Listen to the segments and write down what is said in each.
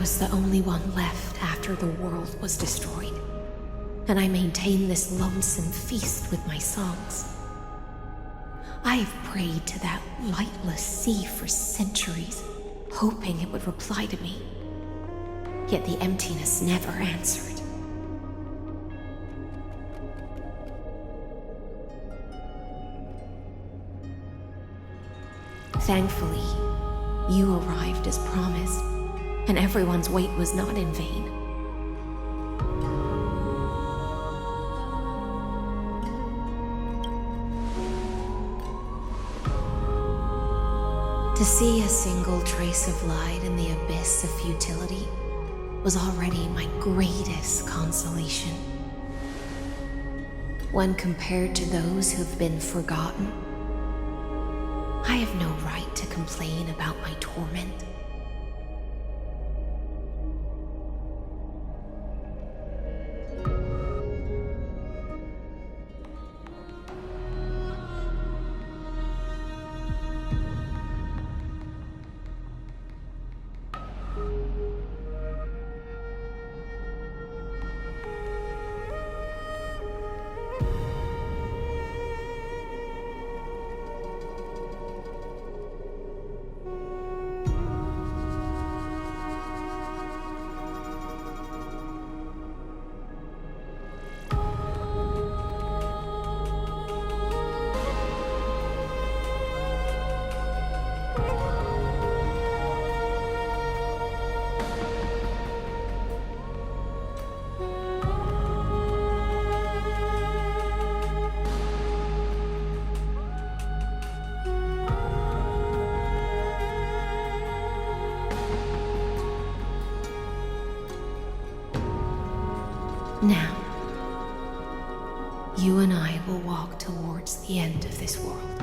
was the only one left after the world was destroyed, and I maintain this lonesome feast with my songs. I have prayed to that lightless sea for centuries, hoping it would reply to me. Yet the emptiness never answered. Thankfully, you arrived as promised, and everyone's wait was not in vain. To see a single trace of light in the abyss of futility was already my greatest consolation. When compared to those who've been forgotten, I have no right to complain about my torment. Now, you and I will walk towards the end of this world.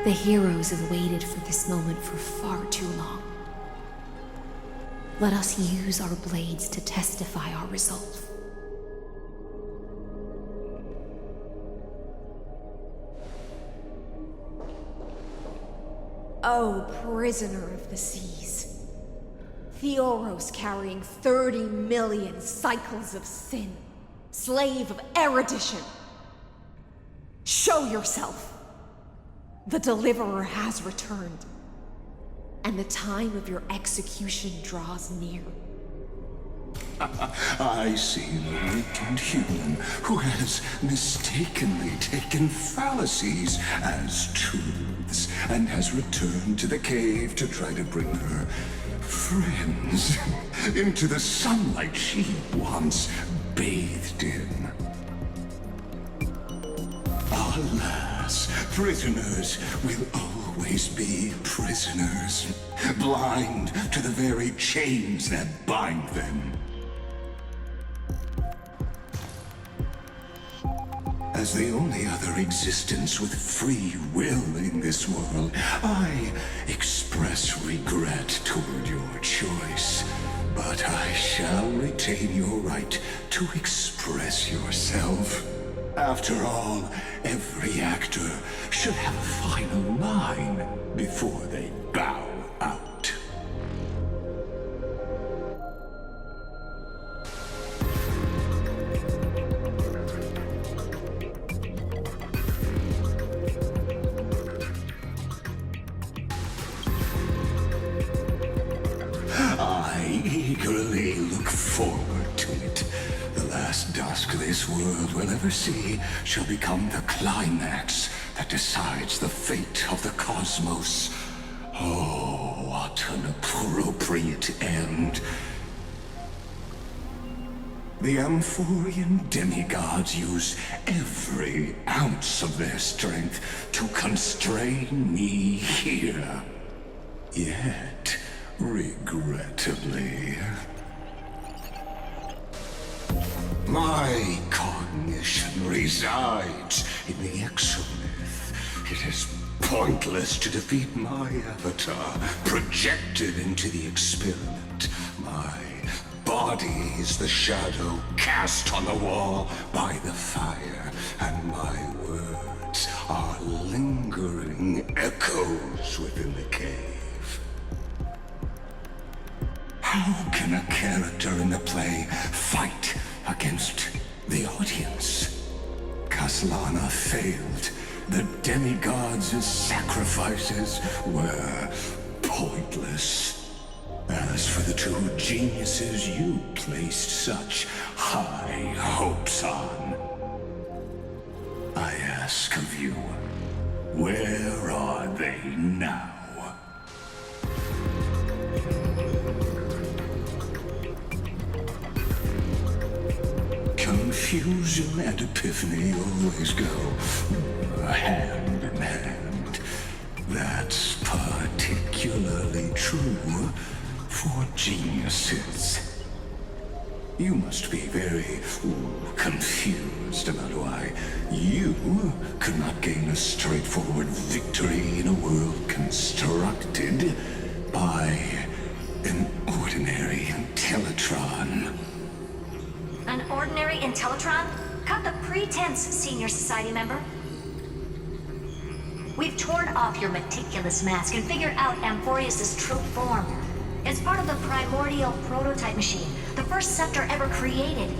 The heroes have waited for this moment for far too long. Let us use our blades to testify our resolve. Oh, prisoner of the seas. Theoros carrying 30 million cycles of sin. Slave of erudition. Show yourself. The Deliverer has returned. And the time of your execution draws near. I see the wicked human who has mistakenly taken fallacies as truths and has returned to the cave to try to bring her friends into the sunlight she once bathed in. Alas, prisoners will always be prisoners, blind to the very chains that bind them. As the only other existence with free will in this world, I express regret toward your choice. But I shall retain your right to express yourself. After all, every actor should have a final line before they bow out. I eagerly look forward to it. The last dusk this world will ever see shall become the climax that decides the fate of the cosmos. Oh, what an appropriate end. The Amphorian demigods use every ounce of their strength to constrain me here. Yet, regrettably, my cognition resides in the exomyth. It is pointless to defeat my avatar, projected into the experiment. My body is the shadow cast on the wall by the fire, and my words are lingering echoes within the cave. How can a character in the play fight against the audience? Kaslana failed. The demigods' sacrifices were pointless. As for the two geniuses you placed such high hopes on, I ask of you, where are they now? Confusion and epiphany always go hand in hand. That's particularly true for geniuses. You must be very confused about why you could not gain a straightforward victory in a world constructed by an ordinary Intellitron. An ordinary Intellitron? Cut the pretense, Senior Society member. We've torn off your meticulous mask and figured out Amphorius' true form. It's part of the primordial prototype machine, the first scepter ever created.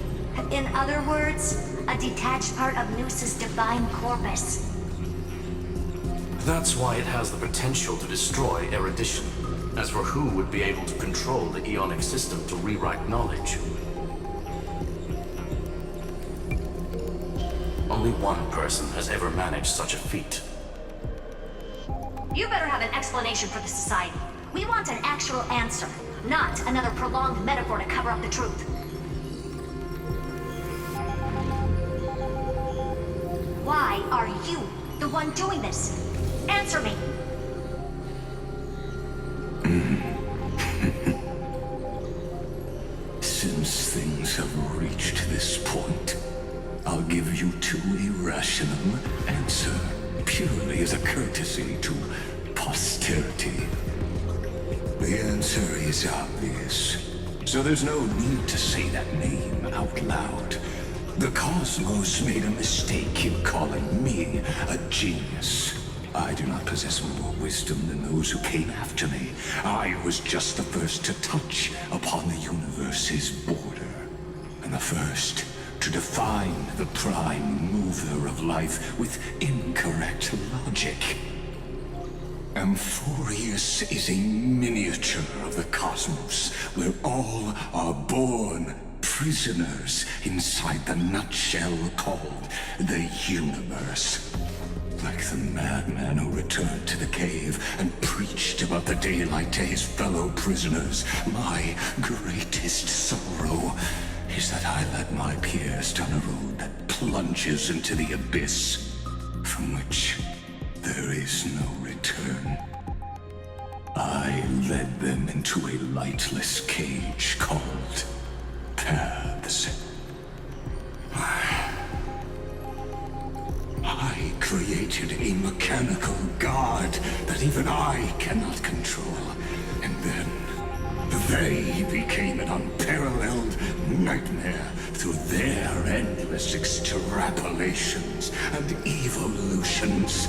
In other words, a detached part of Noos's divine corpus. That's why it has the potential to destroy erudition. As for who would be able to control the Ionic system to rewrite knowledge, only one person has ever managed such a feat. You better have an explanation for the Society. We want an actual answer, not another prolonged metaphor to cover up the truth. Why are you the one doing this? Answer me! Since things have reached this point, I'll give you two irrational answers, purely as a courtesy to posterity. The answer is obvious, so there's no need to say that name out loud. The cosmos made a mistake in calling me a genius. I do not possess more wisdom than those who came after me. I was just the first to touch upon the universe's border, and the first to define the prime mover of life with incorrect logic. Amphorius is a miniature of the cosmos, where all are born prisoners inside the nutshell called the universe. Like the madman who returned to the cave and preached about the daylight to his fellow prisoners, my greatest sorrow is that I led my peers down a road that plunges into the abyss, from which there is no return. I led them into a lightless cage called Paths. I created a mechanical guard that even I cannot control, and then they became an unparalleled nightmare through their endless extrapolations and evolutions.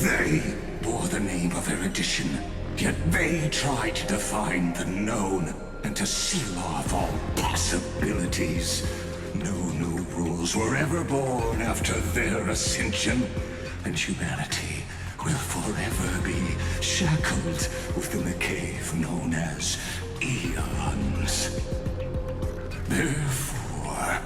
They bore the name of erudition, yet they tried to define the known and to seal off all possibilities. No new rules were ever born after their ascension, and humanity will forever be shackled within the cave known as Eons. Therefore,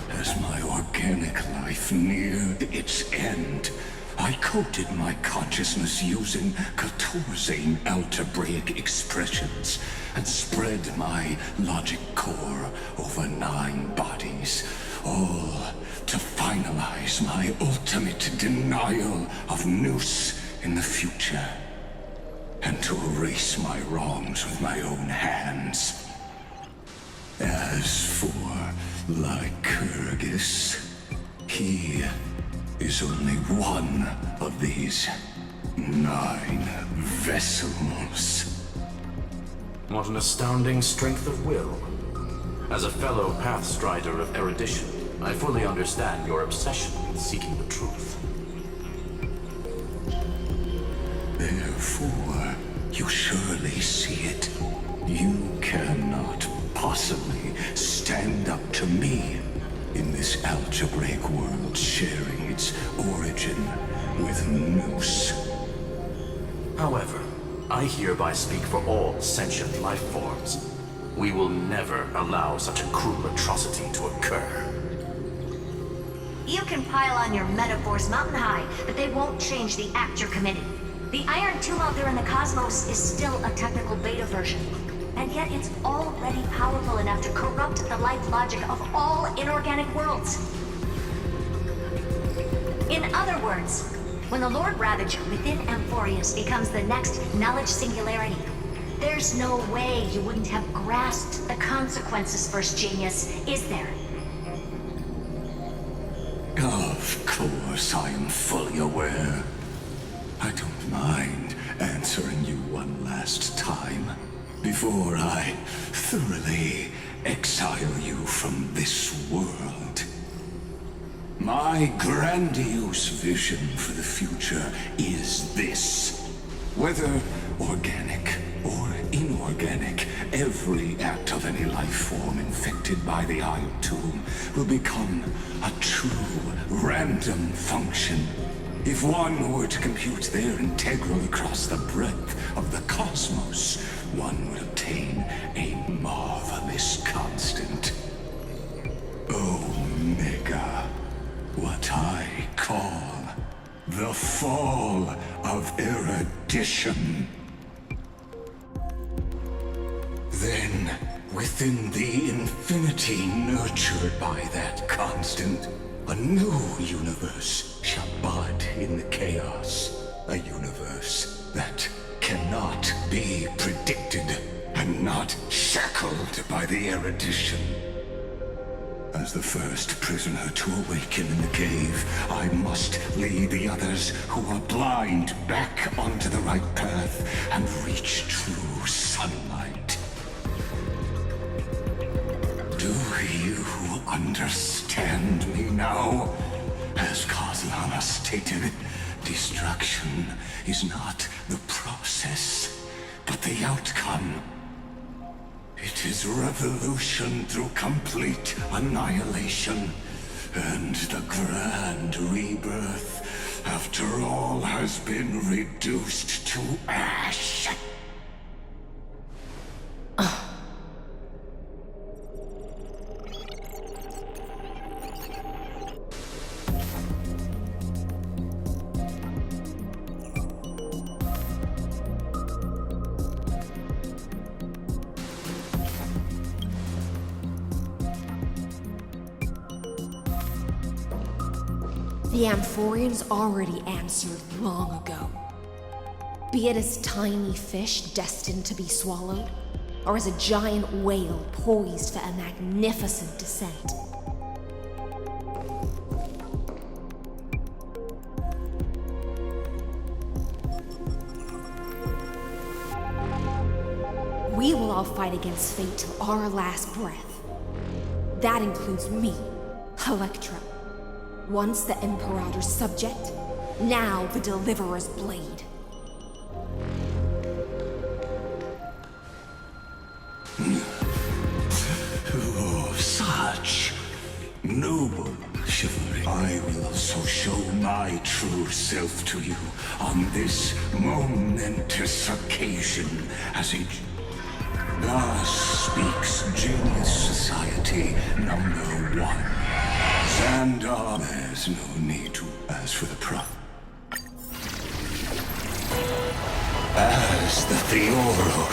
as my organic life neared its end, I coded my consciousness using 14 algebraic expressions and spread my logic core over 9 bodies, all to finalize my ultimate denial of Noos in the future, and to erase my wrongs with my own hands. As for Lycurgus, he is only one of these 9 vessels. What an astounding strength of will. As a fellow pathstrider of erudition, I fully understand your obsession with seeking the truth. Therefore, you surely see it. You cannot possibly stand up to me in this algebraic world sharing its origin with Nous. However, I hereby speak for all sentient life forms. We will never allow such a cruel atrocity to occur. You can pile on your metaphors mountain high, but they won't change the act you're committing. The Iron Tomb out there in the cosmos is still a technical beta version, and yet it's already powerful enough to corrupt the life logic of all inorganic worlds. In other words, when the Lord Ravager within Amphorius becomes the next knowledge singularity, there's no way you wouldn't have grasped the consequences, First Genius, is there? Of course, I am fully aware. I don't mind answering you one last time before I thoroughly exile you from this world. My grandiose vision for the future is this. Whether organic or inorganic, every act of any life form infected by the Iron Tomb will become a true random function. If one were to compute their integral across the breadth of the cosmos, one would obtain a marvelous constant. Omega. What I call the fall of erudition. Then, within the infinity nurtured by that constant, a new universe shall bud in the chaos. A universe that cannot be predicted and not shackled by the erudition. As the first prisoner to awaken in the cave, I must lead the others who are blind back onto the right path and reach true sunlight. Do you understand me now? As Kozlana stated, destruction is not the process, but the outcome. It is revolution through complete annihilation, and the grand rebirth, after all has been reduced to ash. The Amphorians already answered long ago. Be it as tiny fish destined to be swallowed, or as a giant whale poised for a magnificent descent. We will all fight against fate till our last breath. That includes me, Electra. Once the Imperator's subject, now the Deliverer's blade. Oh, such noble chivalry. I will also show my true self to you on this momentous occasion as a... Thus speaks Genius Society #1. Xandar, there's no need to ask for the prop. As the Theoros